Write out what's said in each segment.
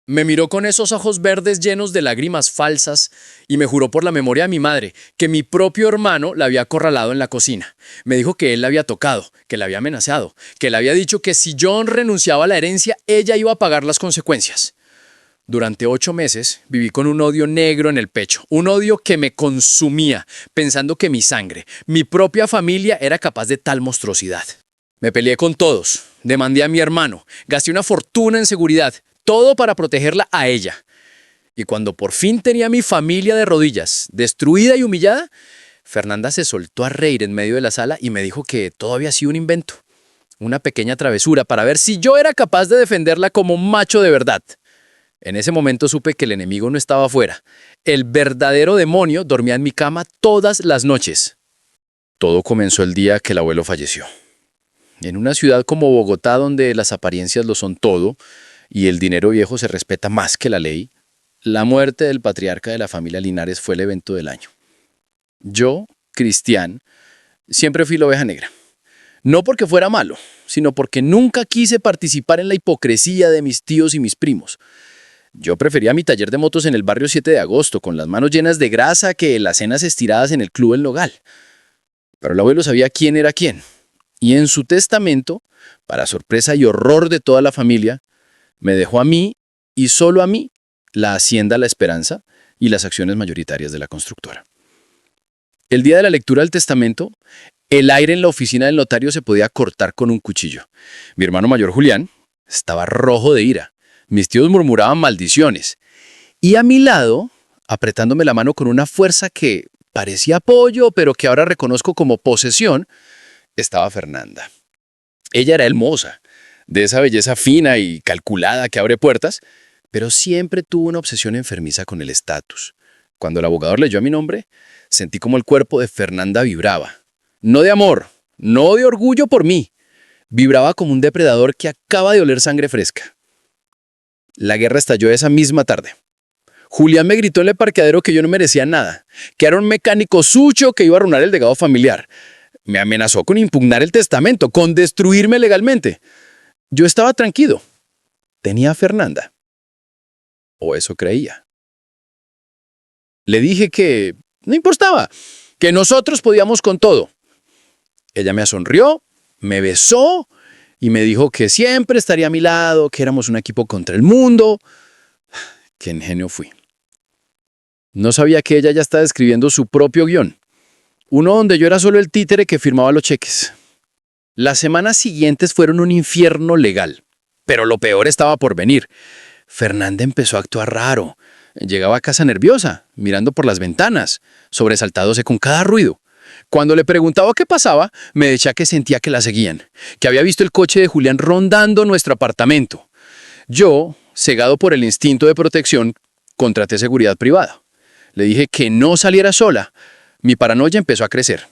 Me miró con esos ojos verdes llenos de lágrimas falsas y me juró por la memoria de mi madre que mi propio hermano la había acorralado en la cocina. Me dijo que él la había tocado, que la había amenazado, que le había dicho que si John renunciaba a la herencia, ella iba a pagar las consecuencias. Durante 8 meses viví con un odio negro en el pecho, un odio que me consumía, pensando que mi sangre, mi propia familia era capaz de tal monstruosidad. Me peleé con todos, demandé a mi hermano, gasté una fortuna en seguridad, todo para protegerla a ella. Y cuando por fin tenía a mi familia de rodillas, destruida y humillada, Fernanda se soltó a reír en medio de la sala y me dijo que todo había sido un invento, una pequeña travesura para ver si yo era capaz de defenderla como macho de verdad. En ese momento supe que el enemigo no estaba afuera. El verdadero demonio dormía en mi cama todas las noches. Todo comenzó el día que el abuelo falleció. En una ciudad como Bogotá, donde las apariencias lo son todo y el dinero viejo se respeta más que la ley, la muerte del patriarca de la familia Linares fue el evento del año. Yo, Cristian, siempre fui la oveja negra. No porque fuera malo, sino porque nunca quise participar en la hipocresía de mis tíos y mis primos. Yo prefería mi taller de motos en el barrio 7 de agosto, con las manos llenas de grasa, que las cenas estiradas en el club El Nogal. Pero el abuelo sabía quién era quién. Y en su testamento, para sorpresa y horror de toda la familia, me dejó a mí, y solo a mí, la hacienda La Esperanza y las acciones mayoritarias de la constructora. El día de la lectura del testamento, el aire en la oficina del notario se podía cortar con un cuchillo. Mi hermano mayor Julián estaba rojo de ira. Mis tíos murmuraban maldiciones. Y a mi lado, apretándome la mano con una fuerza que parecía apoyo, pero que ahora reconozco como posesión, estaba Fernanda. Ella era hermosa, de esa belleza fina y calculada que abre puertas, pero siempre tuvo una obsesión enfermiza con el estatus. Cuando el abogado leyó mi nombre, sentí como el cuerpo de Fernanda vibraba. No de amor, no de orgullo por mí. Vibraba como un depredador que acaba de oler sangre fresca. La guerra estalló esa misma tarde. Julián me gritó en el parqueadero que yo no merecía nada, que era un mecánico sucio que iba a arruinar el legado familiar. Me amenazó con impugnar el testamento, con destruirme legalmente. Yo estaba tranquilo. Tenía a Fernanda. O eso creía. Le dije que no importaba, que nosotros podíamos con todo. Ella me sonrió, me besó y me dijo que siempre estaría a mi lado, que éramos un equipo contra el mundo. Qué ingenuo fui. No sabía que ella ya estaba escribiendo su propio guión. Uno donde yo era solo el títere que firmaba los cheques. Las semanas siguientes fueron un infierno legal. Pero lo peor estaba por venir. Fernanda empezó a actuar raro. Llegaba a casa nerviosa, mirando por las ventanas, sobresaltándose con cada ruido. Cuando le preguntaba qué pasaba, me decía que sentía que la seguían, que había visto el coche de Julián rondando nuestro apartamento. Yo, cegado por el instinto de protección, contraté seguridad privada. Le dije que no saliera sola. Mi paranoia empezó a crecer.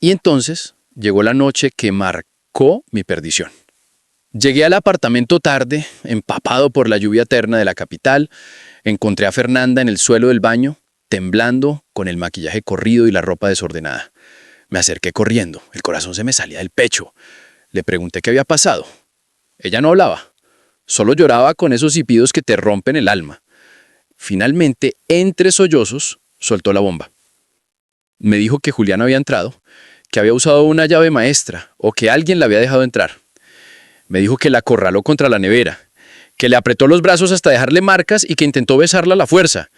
Y entonces llegó la noche que marcó mi perdición. Llegué al apartamento tarde, empapado por la lluvia eterna de la capital. Encontré a Fernanda en el suelo del baño, temblando, con el maquillaje corrido y la ropa desordenada. Me acerqué corriendo, el corazón se me salía del pecho. Le pregunté qué había pasado. Ella no hablaba, solo lloraba con esos hipidos que te rompen el alma. Finalmente, entre sollozos, soltó la bomba. Me dijo que Julián había entrado, que había usado una llave maestra o que alguien la había dejado entrar. Me dijo que la acorraló contra la nevera, que le apretó los brazos hasta dejarle marcas y que intentó besarla a la fuerza.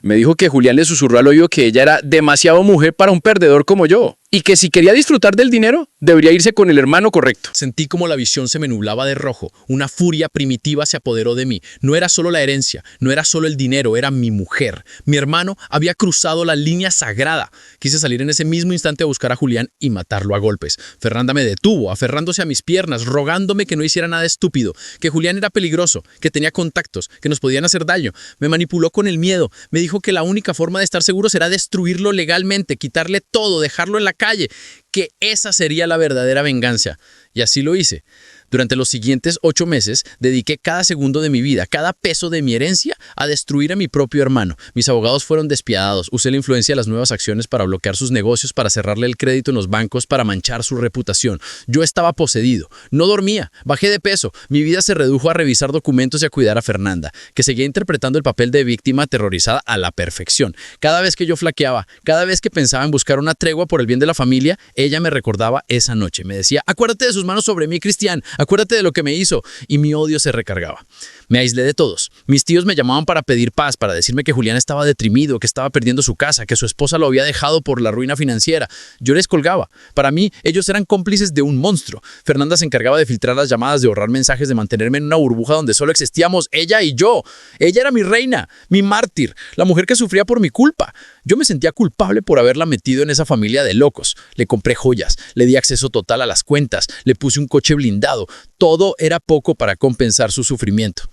Me dijo que Julián le susurró al oído que ella era demasiado mujer para un perdedor como yo, y que si quería disfrutar del dinero, debería irse con el hermano correcto. Sentí como la visión se me nublaba de rojo. Una furia primitiva se apoderó de mí. No era solo la herencia, no era solo el dinero, era mi mujer. Mi hermano había cruzado la línea sagrada. Quise salir en ese mismo instante a buscar a Julián y matarlo a golpes. Fernanda me detuvo, aferrándose a mis piernas, rogándome que no hiciera nada estúpido, que Julián era peligroso, que tenía contactos, que nos podían hacer daño. Me manipuló con el miedo. Me dijo que la única forma de estar seguro será destruirlo legalmente, quitarle todo, dejarlo en la calle, que esa sería la verdadera venganza. Y así lo hice. Durante los siguientes 8 meses, dediqué cada segundo de mi vida, cada peso de mi herencia, a destruir a mi propio hermano. Mis abogados fueron despiadados. Usé la influencia de las nuevas acciones para bloquear sus negocios, para cerrarle el crédito en los bancos, para manchar su reputación. Yo estaba poseído. No dormía. Bajé de peso. Mi vida se redujo a revisar documentos y a cuidar a Fernanda, que seguía interpretando el papel de víctima aterrorizada a la perfección. Cada vez que yo flaqueaba, cada vez que pensaba en buscar una tregua por el bien de la familia, ella me recordaba esa noche. Me decía: acuérdate de sus manos sobre mí, Cristian. Acuérdate de lo que me hizo. Y mi odio se recargaba. Me aislé de todos. Mis tíos me llamaban para pedir paz, para decirme que Julián estaba deprimido, que estaba perdiendo su casa, que su esposa lo había dejado por la ruina financiera. Yo les colgaba. Para mí, ellos eran cómplices de un monstruo. Fernanda se encargaba de filtrar las llamadas, de borrar mensajes, de mantenerme en una burbuja donde solo existíamos ella y yo. Ella era mi reina, mi mártir, la mujer que sufría por mi culpa. Yo me sentía culpable por haberla metido en esa familia de locos. Le compré joyas, le di acceso total a las cuentas, le puse un coche blindado. Todo era poco para compensar su sufrimiento.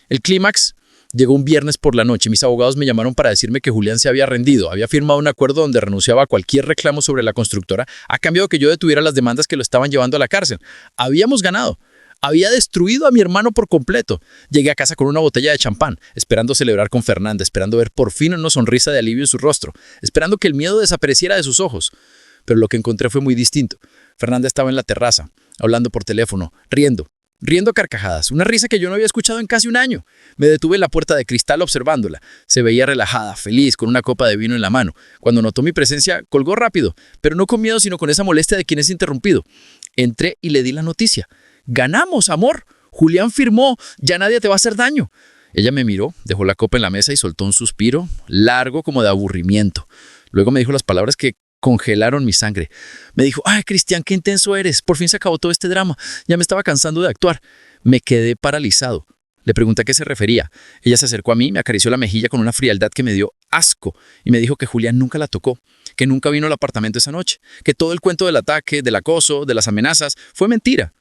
El clímax llegó un viernes por la noche. Mis abogados me llamaron para decirme que Julián se había rendido. Había firmado un acuerdo donde renunciaba a cualquier reclamo sobre la constructora a cambio de que yo detuviera las demandas que lo estaban llevando a la cárcel. Habíamos ganado. Había destruido a mi hermano por completo. Llegué a casa con una botella de champán, esperando celebrar con Fernanda, esperando ver por fin una sonrisa de alivio en su rostro, esperando que el miedo desapareciera de sus ojos. Pero lo que encontré fue muy distinto. Fernanda estaba en la terraza, hablando por teléfono, riendo a carcajadas, una risa que yo no había escuchado en casi un año. Me detuve en la puerta de cristal observándola. Se veía relajada, feliz, con una copa de vino en la mano. Cuando notó mi presencia, colgó rápido, pero no con miedo, sino con esa molestia de quien es interrumpido. Entré y le di la noticia. «Ganamos, amor. Julián firmó. Ya nadie te va a hacer daño». Ella me miró, dejó la copa en la mesa y soltó un suspiro, largo como de aburrimiento. Luego me dijo las palabras que congelaron mi sangre. Me dijo: «Ay, Cristian, qué intenso eres. Por fin se acabó todo este drama. Ya me estaba cansando de actuar». Me quedé paralizado. Le pregunté a qué se refería. Ella se acercó a mí, me acarició la mejilla con una frialdad que me dio asco y me dijo que Julián nunca la tocó, que nunca vino al apartamento esa noche, que todo el cuento del ataque, del acoso, de las amenazas, fue mentira.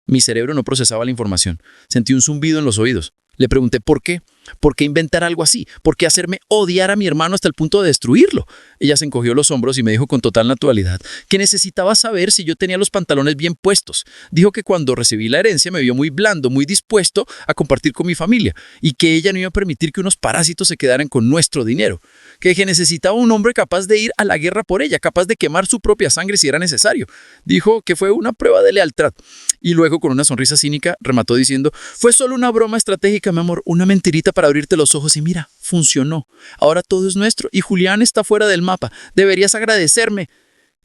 Mi cerebro no procesaba la información. Sentí un zumbido en los oídos. Le pregunté por qué. ¿Por qué inventar algo así? ¿Por qué hacerme odiar a mi hermano hasta el punto de destruirlo? Ella se encogió los hombros y me dijo con total naturalidad que necesitaba saber si yo tenía los pantalones bien puestos. Dijo que cuando recibí la herencia me vio muy blando, muy dispuesto a compartir con mi familia y que ella no iba a permitir que unos parásitos se quedaran con nuestro dinero. Que necesitaba un hombre capaz de ir a la guerra por ella, capaz de quemar su propia sangre si era necesario. Dijo que fue una prueba de lealtad. Y luego, con una sonrisa cínica, remató diciendo: «Fue solo una broma estratégica, mi amor, una mentirita para abrirte los ojos y mira, funcionó. Ahora todo es nuestro y Julián está fuera del mapa. Deberías agradecerme».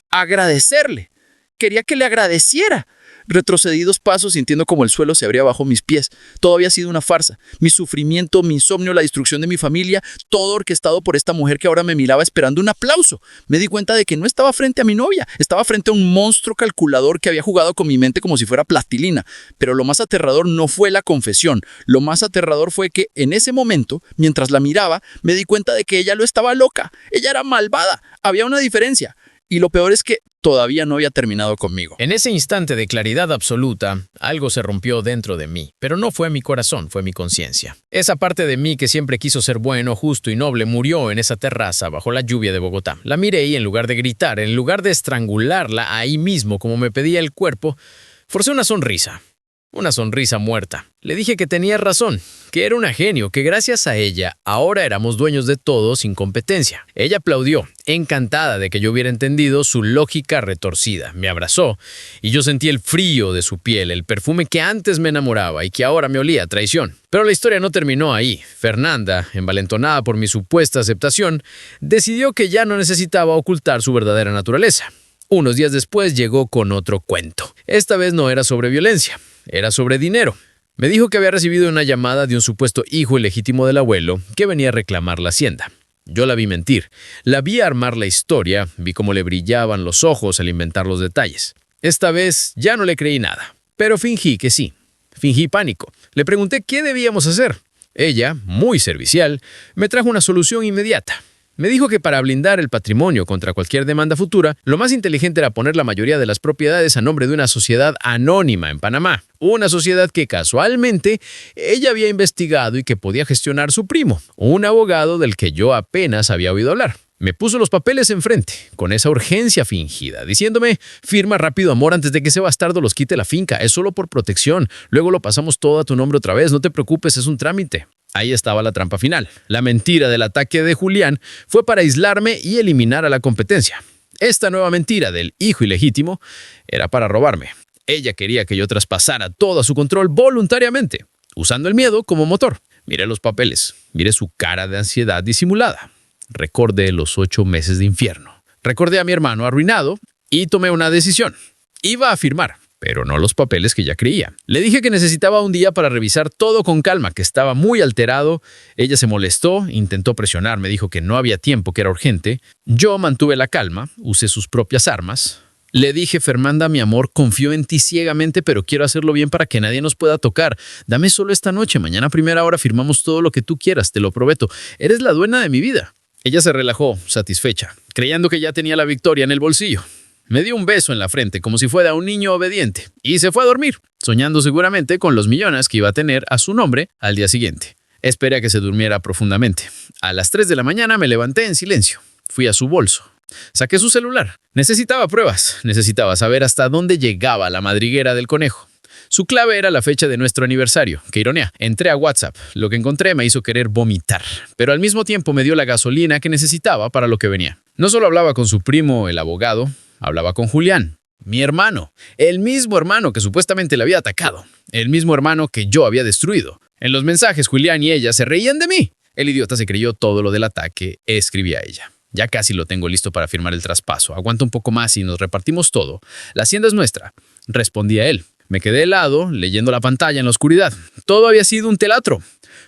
Agradecerle. Quería que le agradeciera. Retrocedí 2 pasos sintiendo como el suelo se abría bajo mis pies. Todo había sido una farsa. Mi sufrimiento, mi insomnio, la destrucción de mi familia, todo orquestado por esta mujer que ahora me miraba esperando un aplauso. Me di cuenta de que no estaba frente a mi novia, estaba frente a un monstruo calculador que había jugado con mi mente como si fuera plastilina. Pero lo más aterrador no fue la confesión. Lo más aterrador fue que en ese momento, mientras la miraba, me di cuenta de que ella lo estaba loca. Ella era malvada. Había una diferencia. Y lo peor es que todavía no había terminado conmigo. En ese instante de claridad absoluta, algo se rompió dentro de mí, pero no fue mi corazón, fue mi conciencia. Esa parte de mí que siempre quiso ser bueno, justo y noble murió en esa terraza bajo la lluvia de Bogotá. La miré y en lugar de gritar, en lugar de estrangularla ahí mismo como me pedía el cuerpo, forcé una sonrisa. Una sonrisa muerta. Le dije que tenía razón, que era una genio, que gracias a ella ahora éramos dueños de todo sin competencia. Ella aplaudió, encantada de que yo hubiera entendido su lógica retorcida. Me abrazó y yo sentí el frío de su piel, el perfume que antes me enamoraba y que ahora me olía a traición. Pero la historia no terminó ahí. Fernanda, envalentonada por mi supuesta aceptación, decidió que ya no necesitaba ocultar su verdadera naturaleza. Unos días después llegó con otro cuento. Esta vez no era sobre violencia. Era sobre dinero. Me dijo que había recibido una llamada de un supuesto hijo ilegítimo del abuelo que venía a reclamar la hacienda. Yo la vi mentir. La vi armar la historia, vi cómo le brillaban los ojos al inventar los detalles. Esta vez ya no le creí nada, pero fingí que sí. Fingí pánico. Le pregunté qué debíamos hacer. Ella, muy servicial, me trajo una solución inmediata. Me dijo que para blindar el patrimonio contra cualquier demanda futura, lo más inteligente era poner la mayoría de las propiedades a nombre de una sociedad anónima en Panamá. Una sociedad que casualmente ella había investigado y que podía gestionar su primo, un abogado del que yo apenas había oído hablar. Me puso los papeles enfrente, con esa urgencia fingida, diciéndome, firma rápido, amor, antes de que ese bastardo los quite la finca, es solo por protección, luego lo pasamos todo a tu nombre otra vez, no te preocupes, es un trámite. Ahí estaba la trampa final. La mentira del ataque de Julián fue para aislarme y eliminar a la competencia. Esta nueva mentira del hijo ilegítimo era para robarme. Ella quería que yo traspasara todo su control voluntariamente, usando el miedo como motor. Mire los papeles, mire su cara de ansiedad disimulada. Recordé los 8 meses de infierno. Recordé a mi hermano arruinado y tomé una decisión. Iba a firmar, pero no los papeles que ya creía. Le dije que necesitaba un día para revisar todo con calma, que estaba muy alterado. Ella se molestó, intentó presionarme, dijo que no había tiempo, que era urgente. Yo mantuve la calma, usé sus propias armas. Le dije, Fernanda, mi amor, confío en ti ciegamente, pero quiero hacerlo bien para que nadie nos pueda tocar. Dame solo esta noche, mañana a primera hora firmamos todo lo que tú quieras, te lo prometo. Eres la dueña de mi vida. Ella se relajó, satisfecha, creyendo que ya tenía la victoria en el bolsillo. Me dio un beso en la frente, como si fuera un niño obediente, y se fue a dormir, soñando seguramente con los millones que iba a tener a su nombre al día siguiente. Esperé a que se durmiera profundamente. A las 3 de la mañana me levanté en silencio. Fui a su bolso. Saqué su celular. Necesitaba pruebas. Necesitaba saber hasta dónde llegaba la madriguera del conejo. Su clave era la fecha de nuestro aniversario. ¡Qué ironía! Entré a WhatsApp. Lo que encontré me hizo querer vomitar, pero al mismo tiempo me dio la gasolina que necesitaba para lo que venía. No solo hablaba con su primo, el abogado, hablaba con Julián, mi hermano, el mismo hermano que supuestamente le había atacado, el mismo hermano que yo había destruido. En los mensajes, Julián y ella se reían de mí. El idiota se creyó todo lo del ataque, escribía ella. Ya casi lo tengo listo para firmar el traspaso. Aguanta un poco más y nos repartimos todo. La hacienda es nuestra, respondía él. Me quedé helado, leyendo la pantalla en la oscuridad. Todo había sido un teatro.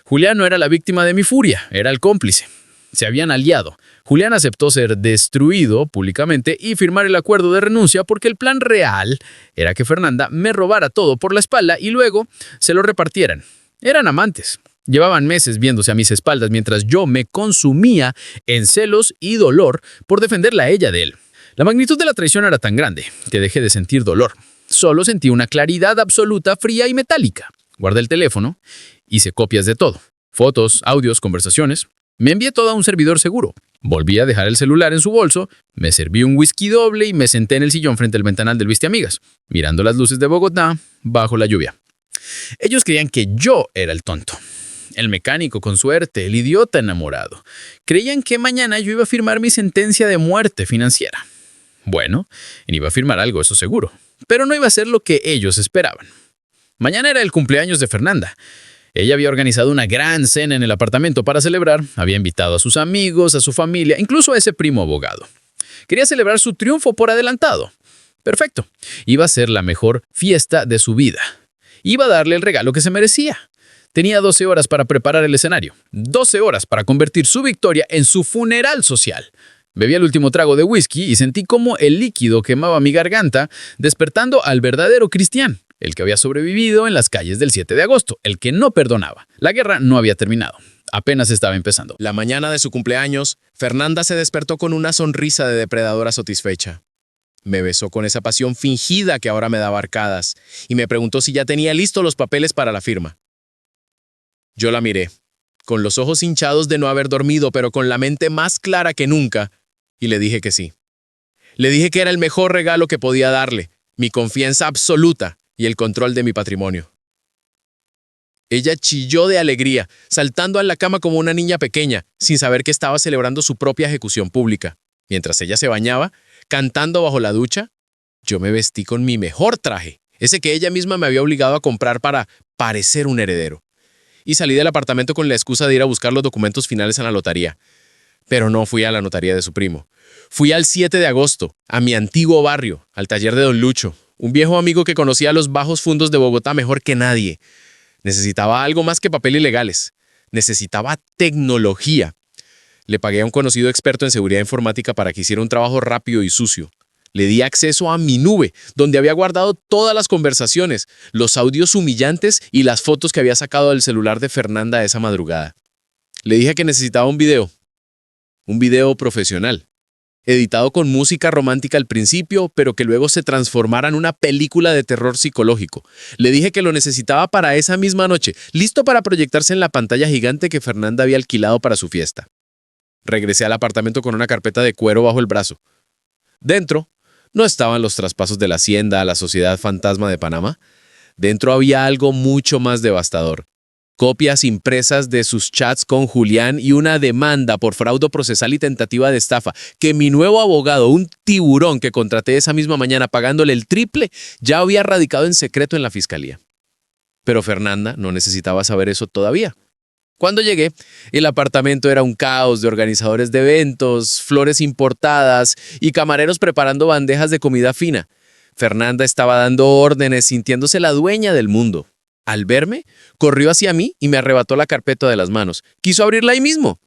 Julián no era la víctima de mi furia, era el cómplice. Se habían aliado. Julián aceptó ser destruido públicamente y firmar el acuerdo de renuncia porque el plan real era que Fernanda me robara todo por la espalda y luego se lo repartieran. Eran amantes. Llevaban meses viéndose a mis espaldas mientras yo me consumía en celos y dolor por defenderla a ella de él. La magnitud de la traición era tan grande que dejé de sentir dolor. Solo sentí una claridad absoluta, fría y metálica. Guardé el teléfono, hice copias de todo. Fotos, audios, conversaciones. Me envié todo a un servidor seguro. Volví a dejar el celular en su bolso, me serví un whisky doble y me senté en el sillón frente al ventanal del Viste Amigas, mirando las luces de Bogotá bajo la lluvia. Ellos creían que yo era el tonto, el mecánico con suerte, el idiota enamorado. Creían que mañana yo iba a firmar mi sentencia de muerte financiera. Bueno, iba a firmar algo, eso seguro. Pero no iba a ser lo que ellos esperaban. Mañana era el cumpleaños de Fernanda. Ella había organizado una gran cena en el apartamento para celebrar, había invitado a sus amigos, a su familia, incluso a ese primo abogado. Quería celebrar su triunfo por adelantado. Perfecto. Iba a ser la mejor fiesta de su vida. Iba a darle el regalo que se merecía. Tenía 12 horas para preparar el escenario. 12 horas para convertir su victoria en su funeral social. Bebí el último trago de whisky y sentí cómo el líquido quemaba mi garganta, despertando al verdadero Cristián, el que había sobrevivido en las calles del 7 de agosto, el que no perdonaba. La guerra no había terminado, apenas estaba empezando. La mañana de su cumpleaños, Fernanda se despertó con una sonrisa de depredadora satisfecha. Me besó con esa pasión fingida que ahora me daba arcadas y me preguntó si ya tenía listos los papeles para la firma. Yo la miré, con los ojos hinchados de no haber dormido, pero con la mente más clara que nunca, y le dije que sí. Le dije que era el mejor regalo que podía darle, mi confianza absoluta y el control de mi patrimonio. Ella chilló de alegría, saltando en la cama como una niña pequeña, sin saber que estaba celebrando su propia ejecución pública. Mientras ella se bañaba, cantando bajo la ducha, yo me vestí con mi mejor traje, ese que ella misma me había obligado a comprar para parecer un heredero. Y salí del apartamento con la excusa de ir a buscar los documentos finales a la notaría. Pero no fui a la notaría de su primo. Fui al 7 de agosto, a mi antiguo barrio, al taller de Don Lucho, un viejo amigo que conocía los bajos fondos de Bogotá mejor que nadie. Necesitaba algo más que papeles legales. Necesitaba tecnología. Le pagué a un conocido experto en seguridad informática para que hiciera un trabajo rápido y sucio. Le di acceso a mi nube, donde había guardado todas las conversaciones, los audios humillantes y las fotos que había sacado del celular de Fernanda esa madrugada. Le dije que necesitaba un video profesional, editado con música romántica al principio, pero que luego se transformara en una película de terror psicológico. Le dije que lo necesitaba para esa misma noche, listo para proyectarse en la pantalla gigante que Fernanda había alquilado para su fiesta. Regresé al apartamento con una carpeta de cuero bajo el brazo. Dentro no estaban los traspasos de la hacienda a la Sociedad Fantasma de Panamá. Dentro había algo mucho más devastador. Copias impresas de sus chats con Julián y una demanda por fraude procesal y tentativa de estafa que mi nuevo abogado, un tiburón que contraté esa misma mañana pagándole el triple, ya había radicado en secreto en la fiscalía. Pero Fernanda no necesitaba saber eso todavía. Cuando llegué, el apartamento era un caos de organizadores de eventos, flores importadas y camareros preparando bandejas de comida fina. Fernanda estaba dando órdenes, sintiéndose la dueña del mundo. Al verme, corrió hacia mí y me arrebató la carpeta de las manos. Quiso abrirla ahí mismo.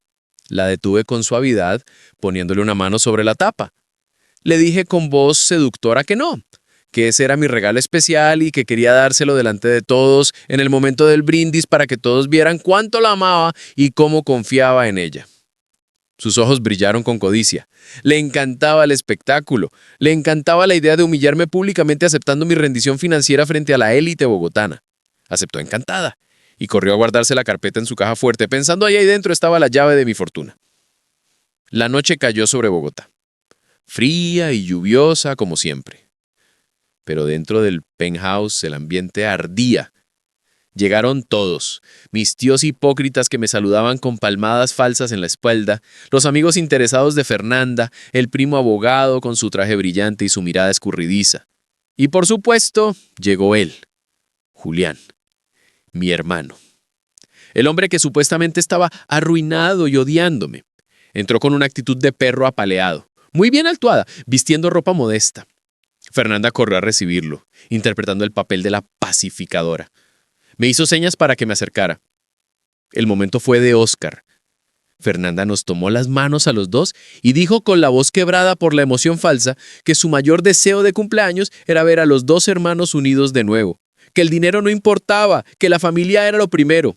La detuve con suavidad, poniéndole una mano sobre la tapa. Le dije con voz seductora que no, que ese era mi regalo especial y que quería dárselo delante de todos en el momento del brindis para que todos vieran cuánto la amaba y cómo confiaba en ella. Sus ojos brillaron con codicia. Le encantaba el espectáculo. Le encantaba la idea de humillarme públicamente aceptando mi rendición financiera frente a la élite bogotana. Aceptó encantada y corrió a guardarse la carpeta en su caja fuerte, pensando ahí dentro estaba la llave de mi fortuna. La noche cayó sobre Bogotá, fría y lluviosa como siempre. Pero dentro del penthouse el ambiente ardía. Llegaron todos, mis tíos hipócritas que me saludaban con palmadas falsas en la espalda, los amigos interesados de Fernanda, el primo abogado con su traje brillante y su mirada escurridiza. Y por supuesto, llegó él, Julián, mi hermano. El hombre que supuestamente estaba arruinado y odiándome. Entró con una actitud de perro apaleado, muy bien actuada, vistiendo ropa modesta. Fernanda corrió a recibirlo, interpretando el papel de la pacificadora. Me hizo señas para que me acercara. El momento fue de Oscar. Fernanda nos tomó las manos a los dos y dijo con la voz quebrada por la emoción falsa que su mayor deseo de cumpleaños era ver a los dos hermanos unidos de nuevo, que el dinero no importaba, que la familia era lo primero.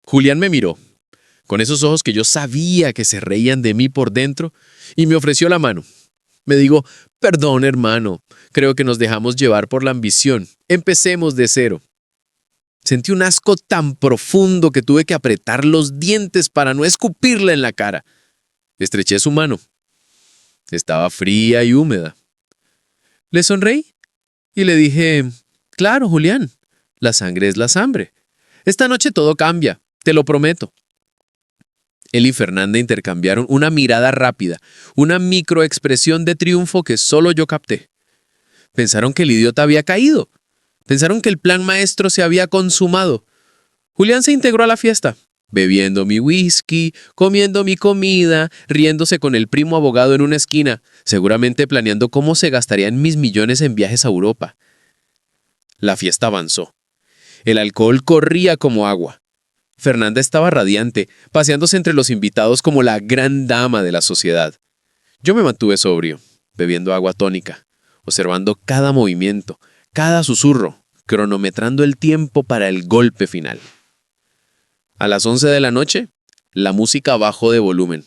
Julián me miró, con esos ojos que yo sabía que se reían de mí por dentro, y me ofreció la mano. Me dijo, perdón hermano, creo que nos dejamos llevar por la ambición, empecemos de cero. Sentí un asco tan profundo que tuve que apretar los dientes para no escupirle en la cara. Estreché su mano. Estaba fría y húmeda. Le sonreí y le dije, claro, Julián, la sangre es la sangre. Esta noche todo cambia, te lo prometo. Él y Fernanda intercambiaron una mirada rápida, una microexpresión de triunfo que solo yo capté. Pensaron que el idiota había caído. Pensaron que el plan maestro se había consumado. Julián se integró a la fiesta, bebiendo mi whisky, comiendo mi comida, riéndose con el primo abogado en una esquina, seguramente planeando cómo se gastarían mis millones en viajes a Europa. La fiesta avanzó. El alcohol corría como agua. Fernanda estaba radiante, paseándose entre los invitados como la gran dama de la sociedad. Yo me mantuve sobrio, bebiendo agua tónica, observando cada movimiento, cada susurro, cronometrando el tiempo para el golpe final. A las 11 de la noche, la música bajó de volumen.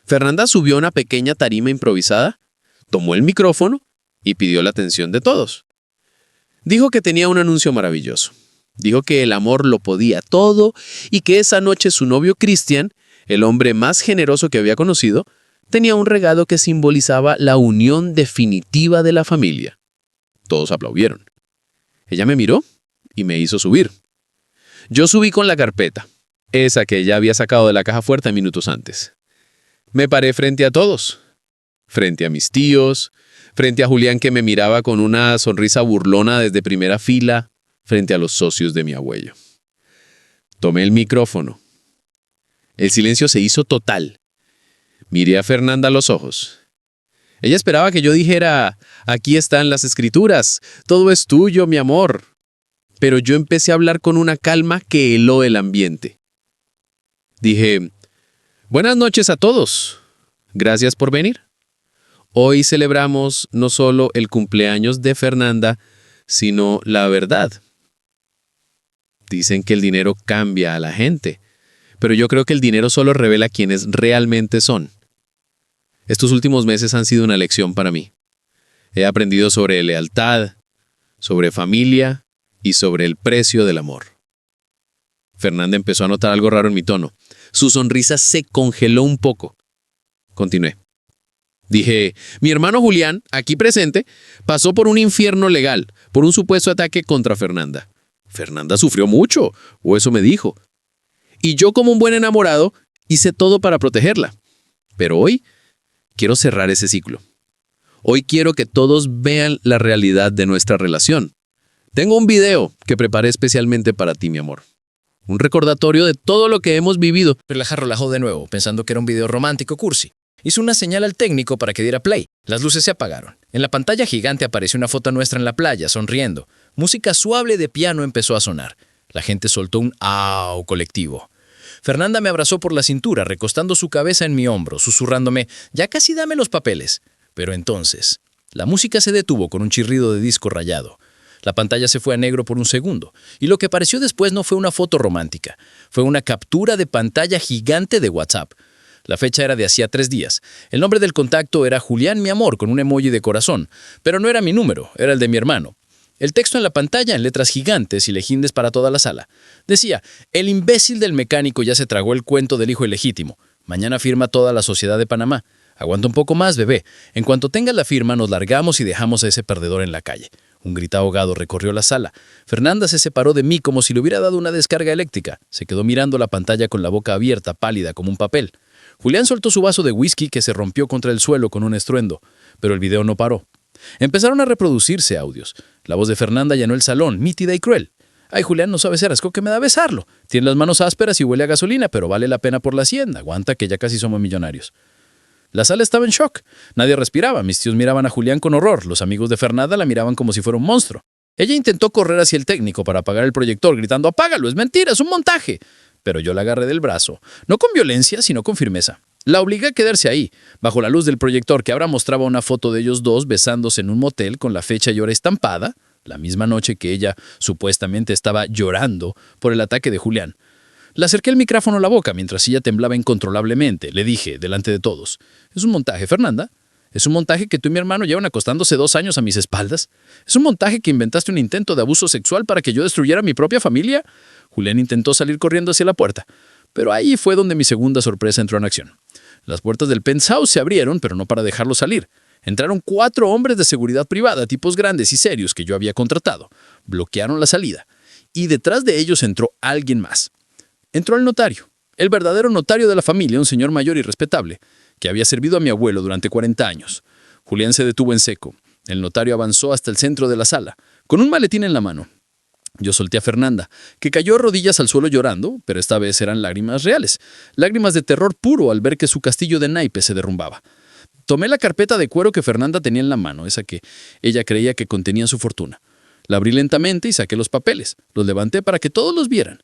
Fernanda subió a una pequeña tarima improvisada, tomó el micrófono y pidió la atención de todos. Dijo que tenía un anuncio maravilloso. Dijo que el amor lo podía todo y que esa noche su novio Cristian, el hombre más generoso que había conocido, tenía un regalo que simbolizaba la unión definitiva de la familia. Todos aplaudieron. Ella me miró y me hizo subir. Yo subí con la carpeta, esa que ella había sacado de la caja fuerte minutos antes. Me paré frente a todos, frente a mis tíos, frente a Julián que me miraba con una sonrisa burlona desde primera fila, frente a los socios de mi abuelo. Tomé el micrófono. El silencio se hizo total. Miré a Fernanda a los ojos. Ella esperaba que yo dijera, aquí están las escrituras, todo es tuyo, mi amor. Pero yo empecé a hablar con una calma que heló el ambiente. Dije, buenas noches a todos. Gracias por venir. Hoy celebramos no solo el cumpleaños de Fernanda, sino la verdad. Dicen que el dinero cambia a la gente, pero yo creo que el dinero solo revela quiénes realmente son. Estos últimos meses han sido una lección para mí. He aprendido sobre lealtad, sobre familia y sobre el precio del amor. Fernanda empezó a notar algo raro en mi tono. Su sonrisa se congeló un poco. Continué. Dije, mi hermano Julián, aquí presente, pasó por un infierno legal, por un supuesto ataque contra Fernanda. Fernanda sufrió mucho, o eso me dijo. Y yo, como un buen enamorado, hice todo para protegerla. Pero hoy quiero cerrar ese ciclo. Hoy quiero que todos vean la realidad de nuestra relación. Tengo un video que preparé especialmente para ti, mi amor. Un recordatorio de todo lo que hemos vivido. Pero la relajó de nuevo, pensando que era un video romántico cursi. Hizo una señal al técnico para que diera play. Las luces se apagaron. En la pantalla gigante apareció una foto nuestra en la playa, sonriendo. Música suave de piano empezó a sonar. La gente soltó un "au" colectivo. Fernanda me abrazó por la cintura, recostando su cabeza en mi hombro, susurrándome, «Ya casi dame los papeles». Pero entonces, la música se detuvo con un chirrido de disco rayado. La pantalla se fue a negro por un segundo, y lo que apareció después no fue una foto romántica, fue una captura de pantalla gigante de WhatsApp. La fecha era de hacía 3 días. El nombre del contacto era Julián, mi amor, con un emoji de corazón, pero no era mi número, era el de mi hermano. El texto en la pantalla, en letras gigantes y legindes para toda la sala, decía, el imbécil del mecánico ya se tragó el cuento del hijo ilegítimo. Mañana firma toda la sociedad de Panamá. Aguanta un poco más, bebé. En cuanto tengas la firma, nos largamos y dejamos a ese perdedor en la calle. Un grito ahogado recorrió la sala. Fernanda se separó de mí como si le hubiera dado una descarga eléctrica. Se quedó mirando la pantalla con la boca abierta, pálida como un papel. Julián soltó su vaso de whisky que se rompió contra el suelo con un estruendo, pero el video no paró. Empezaron a reproducirse audios. La voz de Fernanda llenó el salón, nítida y cruel. «Ay, Julián, no sabes el asco que me da besarlo. Tiene las manos ásperas y huele a gasolina, pero vale la pena por la hacienda. Aguanta que ya casi somos millonarios». La sala estaba en shock. Nadie respiraba. Mis tíos miraban a Julián con horror. Los amigos de Fernanda la miraban como si fuera un monstruo. Ella intentó correr hacia el técnico para apagar el proyector, gritando, «¡Apágalo! ¡Es mentira! ¡Es un montaje!». Pero yo la agarré del brazo, no con violencia, sino con firmeza. La obligué a quedarse ahí, bajo la luz del proyector que ahora mostraba una foto de ellos dos besándose en un motel con la fecha y hora estampada, la misma noche que ella supuestamente estaba llorando por el ataque de Julián. Le acerqué el micrófono a la boca mientras ella temblaba incontrolablemente. Le dije, delante de todos, «¿Es un montaje, Fernanda? ¿Es un montaje que tú y mi hermano llevan acostándose 2 años a mis espaldas? ¿Es un montaje que inventaste un intento de abuso sexual para que yo destruyera mi propia familia?» Julián intentó salir corriendo hacia la puerta, pero ahí fue donde mi segunda sorpresa entró en acción. Las puertas del penthouse se abrieron, pero no para dejarlo salir. Entraron 4 hombres de seguridad privada, tipos grandes y serios que yo había contratado. Bloquearon la salida. Y detrás de ellos entró alguien más. Entró el notario, el verdadero notario de la familia, un señor mayor y respetable, que había servido a mi abuelo durante 40 años. Julián se detuvo en seco. El notario avanzó hasta el centro de la sala, con un maletín en la mano. Yo solté a Fernanda, que cayó a rodillas al suelo llorando, pero esta vez eran lágrimas reales, lágrimas de terror puro al ver que su castillo de naipes se derrumbaba. Tomé la carpeta de cuero que Fernanda tenía en la mano, esa que ella creía que contenía su fortuna. La abrí lentamente y saqué los papeles. Los levanté para que todos los vieran.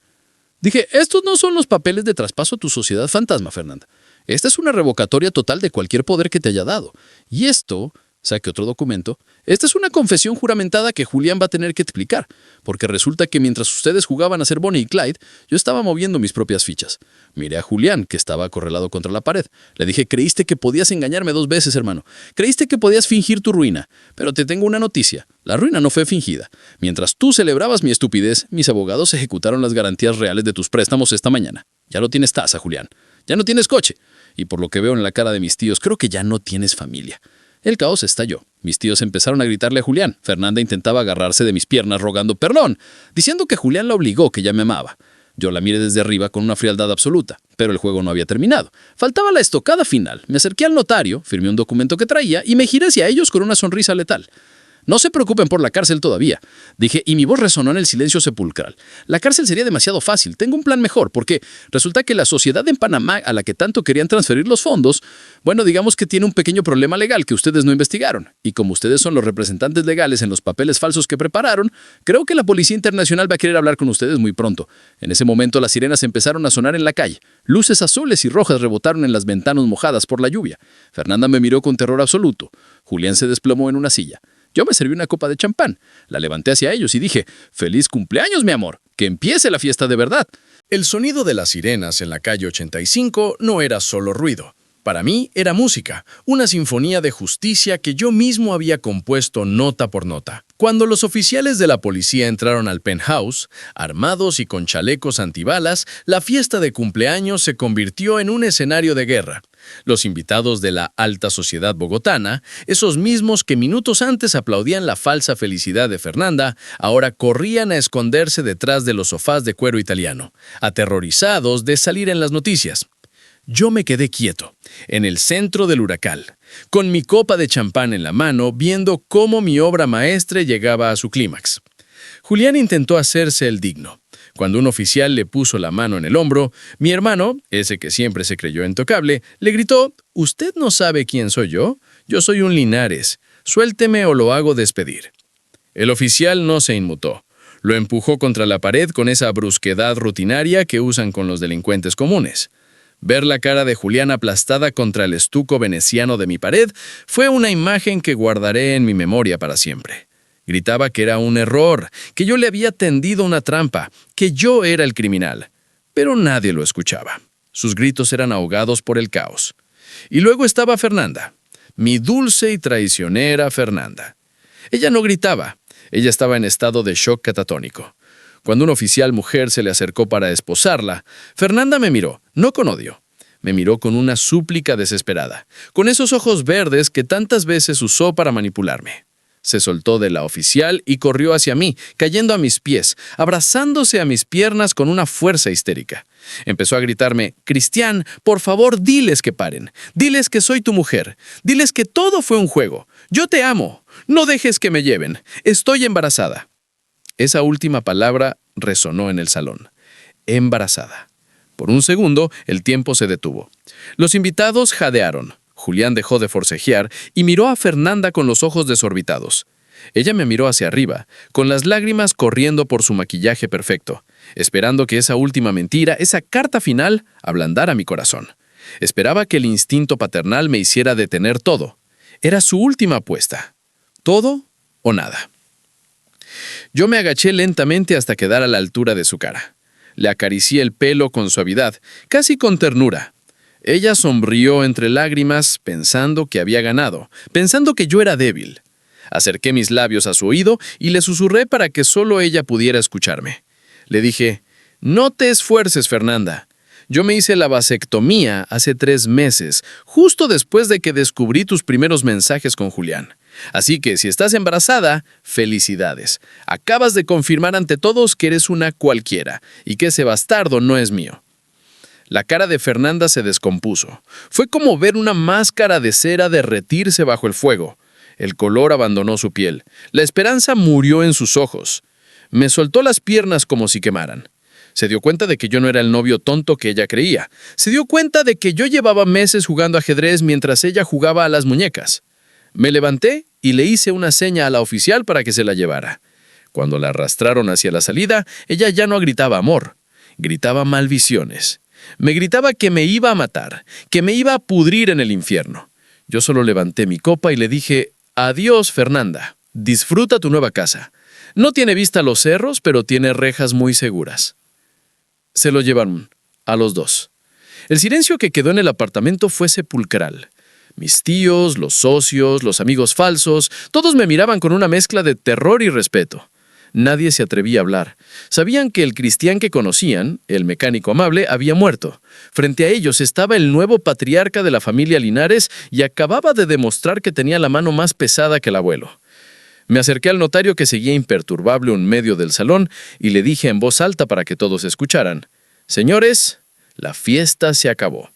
Dije, estos no son los papeles de traspaso a tu sociedad fantasma, Fernanda. Esta es una revocatoria total de cualquier poder que te haya dado. Y esto... Saqué otro documento. Esta es una confesión juramentada que Julián va a tener que explicar, porque resulta que mientras ustedes jugaban a ser Bonnie y Clyde, yo estaba moviendo mis propias fichas. Miré a Julián, que estaba acorralado contra la pared. Le dije, creíste que podías engañarme 2 veces, hermano. Creíste que podías fingir tu ruina. Pero te tengo una noticia. La ruina no fue fingida. Mientras tú celebrabas mi estupidez, mis abogados ejecutaron las garantías reales de tus préstamos esta mañana. Ya no tienes taza, Julián. Ya no tienes coche. Y por lo que veo en la cara de mis tíos, creo que ya no tienes familia. El caos estalló. Mis tíos empezaron a gritarle a Julián. Fernanda intentaba agarrarse de mis piernas rogando perdón, diciendo que Julián la obligó, que ya me amaba. Yo la miré desde arriba con una frialdad absoluta, pero el juego no había terminado. Faltaba la estocada final. Me acerqué al notario, firmé un documento que traía y me giré hacia ellos con una sonrisa letal. No se preocupen por la cárcel todavía, dije, y mi voz resonó en el silencio sepulcral. La cárcel sería demasiado fácil, tengo un plan mejor, porque resulta que la sociedad en Panamá a la que tanto querían transferir los fondos, bueno, digamos que tiene un pequeño problema legal que ustedes no investigaron, y como ustedes son los representantes legales en los papeles falsos que prepararon, creo que la Policía Internacional va a querer hablar con ustedes muy pronto. En ese momento las sirenas empezaron a sonar en la calle. Luces azules y rojas rebotaron en las ventanas mojadas por la lluvia. Fernanda me miró con terror absoluto. Julián se desplomó en una silla. Yo me serví una copa de champán, la levanté hacia ellos y dije, «¡Feliz cumpleaños, mi amor! ¡Que empiece la fiesta de verdad!». El sonido de las sirenas en la calle 85 no era solo ruido. Para mí era música, una sinfonía de justicia que yo mismo había compuesto nota por nota. Cuando los oficiales de la policía entraron al penthouse, armados y con chalecos antibalas, la fiesta de cumpleaños se convirtió en un escenario de guerra. Los invitados de la alta sociedad bogotana, esos mismos que minutos antes aplaudían la falsa felicidad de Fernanda, ahora corrían a esconderse detrás de los sofás de cuero italiano, aterrorizados de salir en las noticias. Yo me quedé quieto, en el centro del huracán, con mi copa de champán en la mano, viendo cómo mi obra maestra llegaba a su clímax. Julián intentó hacerse el digno. Cuando un oficial le puso la mano en el hombro, mi hermano, ese que siempre se creyó intocable, le gritó: «¿Usted no sabe quién soy yo? Yo soy un Linares. Suélteme o lo hago despedir». El oficial no se inmutó. Lo empujó contra la pared con esa brusquedad rutinaria que usan con los delincuentes comunes. Ver la cara de Julián aplastada contra el estuco veneciano de mi pared fue una imagen que guardaré en mi memoria para siempre. Gritaba que era un error, que yo le había tendido una trampa, que yo era el criminal. Pero nadie lo escuchaba. Sus gritos eran ahogados por el caos. Y luego estaba Fernanda, mi dulce y traicionera Fernanda. Ella no gritaba, ella estaba en estado de shock catatónico. Cuando un oficial mujer se le acercó para esposarla, Fernanda me miró, no con odio. Me miró con una súplica desesperada, con esos ojos verdes que tantas veces usó para manipularme. Se soltó de la oficial y corrió hacia mí, cayendo a mis pies, abrazándose a mis piernas con una fuerza histérica. Empezó a gritarme: «Cristian, por favor, diles que paren. Diles que soy tu mujer. Diles que todo fue un juego. Yo te amo. No dejes que me lleven. Estoy embarazada». Esa última palabra resonó en el salón. Embarazada. Por un segundo, el tiempo se detuvo. Los invitados jadearon. Julián dejó de forcejear y miró a Fernanda con los ojos desorbitados. Ella me miró hacia arriba, con las lágrimas corriendo por su maquillaje perfecto, esperando que esa última mentira, esa carta final, ablandara mi corazón. Esperaba que el instinto paternal me hiciera detener todo. Era su última apuesta. Todo o nada. Yo me agaché lentamente hasta quedar a la altura de su cara. Le acaricié el pelo con suavidad, casi con ternura. Ella sonrió entre lágrimas, pensando que había ganado, pensando que yo era débil. Acerqué mis labios a su oído y le susurré para que solo ella pudiera escucharme. Le dije: «No te esfuerces, Fernanda. Yo me hice la vasectomía hace 3 meses, justo después de que descubrí tus primeros mensajes con Julián. Así que si estás embarazada, felicidades. Acabas de confirmar ante todos que eres una cualquiera y que ese bastardo no es mío». La cara de Fernanda se descompuso. Fue como ver una máscara de cera derretirse bajo el fuego. El color abandonó su piel. La esperanza murió en sus ojos. Me soltó las piernas como si quemaran. Se dio cuenta de que yo no era el novio tonto que ella creía. Se dio cuenta de que yo llevaba meses jugando ajedrez mientras ella jugaba a las muñecas. Me levanté y le hice una seña a la oficial para que se la llevara. Cuando la arrastraron hacia la salida, ella ya no gritaba amor. Gritaba maldiciones. Me gritaba que me iba a matar, que me iba a pudrir en el infierno. Yo solo levanté mi copa y le dije: «Adiós, Fernanda. Disfruta tu nueva casa. No tiene vista a los cerros, pero tiene rejas muy seguras». Se lo llevaron, a los dos. El silencio que quedó en el apartamento fue sepulcral. Mis tíos, los socios, los amigos falsos, todos me miraban con una mezcla de terror y respeto. Nadie se atrevía a hablar. Sabían que el Cristián que conocían, el mecánico amable, había muerto. Frente a ellos estaba el nuevo patriarca de la familia Linares y acababa de demostrar que tenía la mano más pesada que el abuelo. Me acerqué al notario, que seguía imperturbable en medio del salón, y le dije en voz alta para que todos escucharan: «Señores, la fiesta se acabó.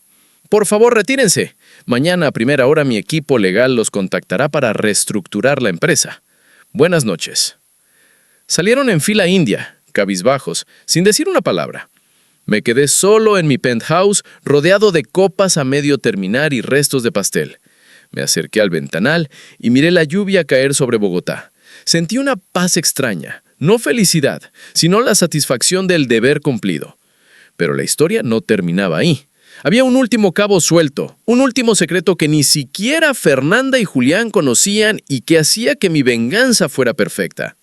Por favor, retírense. Mañana a primera hora mi equipo legal los contactará para reestructurar la empresa. Buenas noches». Salieron en fila india, cabizbajos, sin decir una palabra. Me quedé solo en mi penthouse, rodeado de copas a medio terminar y restos de pastel. Me acerqué al ventanal y miré la lluvia caer sobre Bogotá. Sentí una paz extraña, no felicidad, sino la satisfacción del deber cumplido. Pero la historia no terminaba ahí. Había un último cabo suelto, un último secreto que ni siquiera Fernanda y Julián conocían y que hacía que mi venganza fuera perfecta.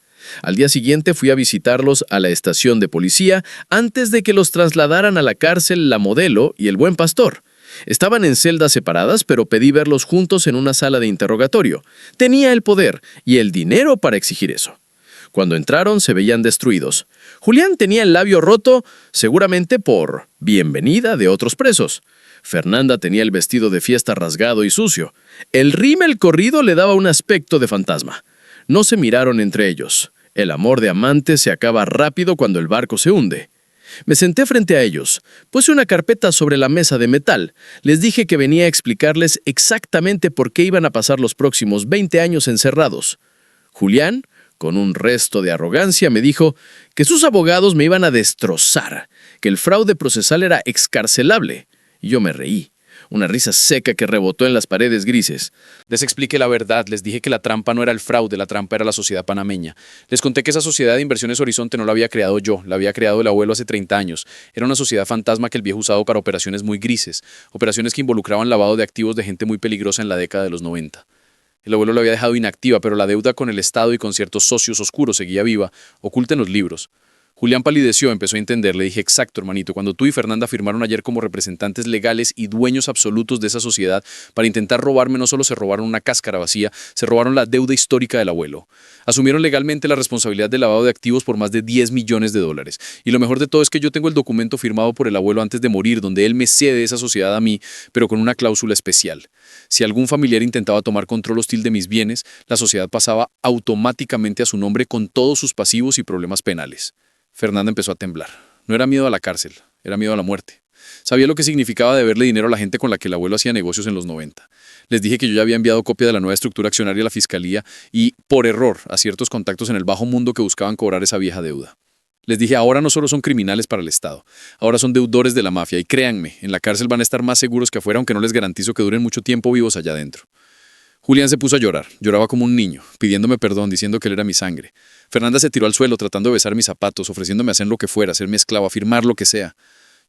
Al día siguiente fui a visitarlos a la estación de policía antes de que los trasladaran a la cárcel La Modelo y El Buen Pastor. Estaban en celdas separadas, pero pedí verlos juntos en una sala de interrogatorio. Tenía el poder y el dinero para exigir eso. Cuando entraron se veían destruidos. Julián tenía el labio roto, seguramente por bienvenida de otros presos. Fernanda tenía el vestido de fiesta rasgado y sucio. El rímel corrido le daba un aspecto de fantasma. No se miraron entre ellos. El amor de amantes se acaba rápido cuando el barco se hunde. Me senté frente a ellos. Puse una carpeta sobre la mesa de metal. Les dije que venía a explicarles exactamente por qué iban a pasar los próximos 20 años encerrados. Julián, con un resto de arrogancia, me dijo que sus abogados me iban a destrozar, que el fraude procesal era excarcelable. Y yo me reí. Una risa seca que rebotó en las paredes grises. Les expliqué la verdad, les dije que la trampa no era el fraude, la trampa era la sociedad panameña. Les conté que esa sociedad de inversiones Horizonte no la había creado yo, la había creado el abuelo hace 30 años. Era una sociedad fantasma que el viejo usaba para operaciones muy grises, operaciones que involucraban lavado de activos de gente muy peligrosa en la década de los 90. El abuelo la había dejado inactiva, pero la deuda con el Estado y con ciertos socios oscuros seguía viva, oculta en los libros. Julián palideció, empezó a entender. Le dije, exacto, hermanito, cuando tú y Fernanda firmaron ayer como representantes legales y dueños absolutos de esa sociedad para intentar robarme, no solo se robaron una cáscara vacía, se robaron la deuda histórica del abuelo. Asumieron legalmente la responsabilidad del lavado de activos por más de 10 millones de dólares. Y lo mejor de todo es que yo tengo el documento firmado por el abuelo antes de morir, donde él me cede esa sociedad a mí, pero con una cláusula especial. Si algún familiar intentaba tomar control hostil de mis bienes, la sociedad pasaba automáticamente a su nombre con todos sus pasivos y problemas penales. Fernanda empezó a temblar. No era miedo a la cárcel, era miedo a la muerte. Sabía lo que significaba deberle dinero a la gente con la que el abuelo hacía negocios en los 90. Les dije que yo ya había enviado copia de la nueva estructura accionaria a la fiscalía y, por error, a ciertos contactos en el bajo mundo que buscaban cobrar esa vieja deuda. Les dije, ahora no solo son criminales para el Estado, ahora son deudores de la mafia y créanme, en la cárcel van a estar más seguros que afuera, aunque no les garantizo que duren mucho tiempo vivos allá adentro. Julián se puso a llorar, lloraba como un niño, pidiéndome perdón, diciendo que él era mi sangre. Fernanda se tiró al suelo tratando de besar mis zapatos, ofreciéndome hacer lo que fuera, ser mi esclavo, afirmar lo que sea.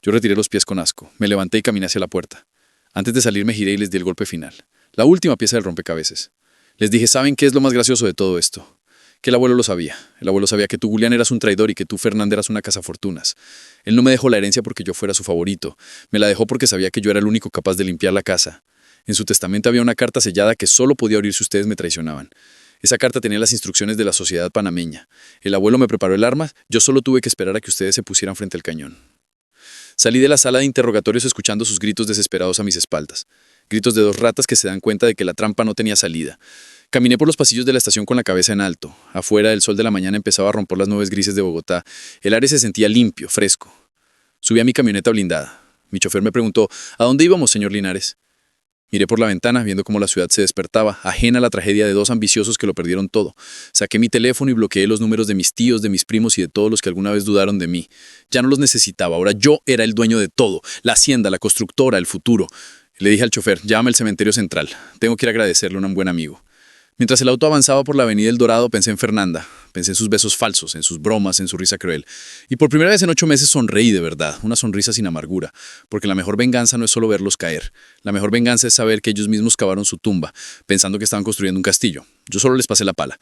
Yo retiré los pies con asco, me levanté y caminé hacia la puerta. Antes de salir me giré y les di el golpe final, la última pieza del rompecabezas. Les dije, ¿saben qué es lo más gracioso de todo esto? Que el abuelo lo sabía. El abuelo sabía que tú, Julián, eras un traidor y que tú, Fernanda, eras una cazafortunas. Él no me dejó la herencia porque yo fuera su favorito, me la dejó porque sabía que yo era el único capaz de limpiar la casa. En su testamento había una carta sellada que solo podía abrir si ustedes me traicionaban. Esa carta tenía las instrucciones de la sociedad panameña. El abuelo me preparó el arma, yo solo tuve que esperar a que ustedes se pusieran frente al cañón. Salí de la sala de interrogatorios escuchando sus gritos desesperados a mis espaldas. Gritos de dos ratas que se dan cuenta de que la trampa no tenía salida. Caminé por los pasillos de la estación con la cabeza en alto. Afuera, el sol de la mañana empezaba a romper las nubes grises de Bogotá. El aire se sentía limpio, fresco. Subí a mi camioneta blindada. Mi chofer me preguntó, ¿a dónde íbamos, señor Linares? Miré por la ventana, viendo cómo la ciudad se despertaba, ajena a la tragedia de dos ambiciosos que lo perdieron todo. Saqué mi teléfono y bloqueé los números de mis tíos, de mis primos y de todos los que alguna vez dudaron de mí. Ya no los necesitaba, ahora yo era el dueño de todo, la hacienda, la constructora, el futuro. Le dije al chofer, llámame al cementerio central, tengo que ir a agradecerle a un buen amigo. Mientras el auto avanzaba por la avenida El Dorado, pensé en Fernanda, pensé en sus besos falsos, en sus bromas, en su risa cruel. Y por primera vez en 8 meses sonreí de verdad, una sonrisa sin amargura, porque la mejor venganza no es solo verlos caer. La mejor venganza es saber que ellos mismos cavaron su tumba, pensando que estaban construyendo un castillo. Yo solo les pasé la pala.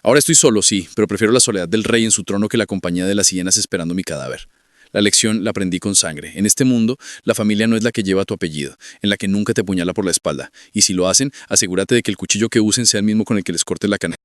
Ahora estoy solo, sí, pero prefiero la soledad del rey en su trono que la compañía de las hienas esperando mi cadáver. La lección la aprendí con sangre. En este mundo, la familia no es la que lleva tu apellido, en la que nunca te apuñala por la espalda. Y si lo hacen, asegúrate de que el cuchillo que usen sea el mismo con el que les cortes la canela.